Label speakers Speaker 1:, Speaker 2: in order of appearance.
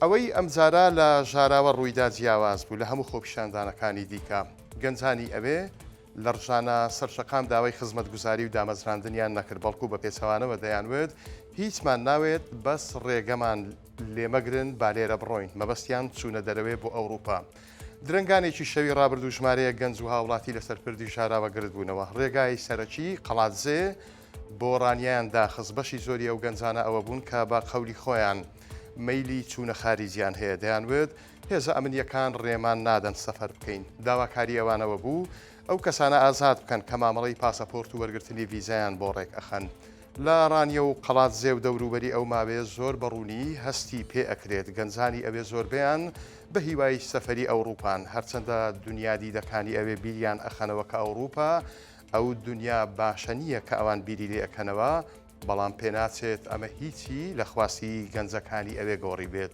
Speaker 1: ئەوەی ئەمجارە لە ژاراوە ڕوویدا جیاواز بوو لە هەموو خۆپیشاندانەکانی دیکە گەنجانی ئەوێ لە ڕژانە سەرشەقام داوای خزمەتگوزاری و دامەزراندنیان نەکرد بەڵکو بە پێچەوانەوە دەیانوێت هیچمان ناوێت بەس ڕێگەمان لێمەگرن با لێرە بڕۆین مەبەستیان چوونە دەرەوێ بۆ ئەوروپا. درنگانێکی شەوی ڕابردوو ژمارەیە گەنج و هاوڵاتی لەسەر پردی ژاراوە گرت بوونەوە. ڕێگای سەرەکی قەڵاتزێ بۆ ڕانیان داخست بەشی زۆری ئەو گەنجانە ئەوە بوون کە بە قەولی خۆیان مەیلی چوونە خارجیان هەیە دەیانوێت هێزە ئەمنیەکان ڕێمان نادەن سەفەر بکەین. داواکاری ئەوانەوە بوو ئەو کەسانە ئازاد بکەن کە مامەڵەی پاسەپۆرت و وەرگرتنی ڤیزایان بۆ ڕێک ئەخەن. لە ڕانیە و قەڵاتزێ و دەوروبەری ئەو ماوەیە زۆر بەڕوونی هەستی پێ ئەکرێت گەنجانی ئەوێ زۆربیان بە هیوای سەفەری ئەوروپان هەرچەندە دنیا دیدەکانی ئەوێ بیریان ئەخەنەوە کە ئەوروپا ئەو دنیا باشە نییە کە ئەوان بیری لێ ئەکەنەوە بەڵام پێناچێت ئەمە هیچی لە خواستی گەنجەکانی ئەوێ گۆڕی بێت.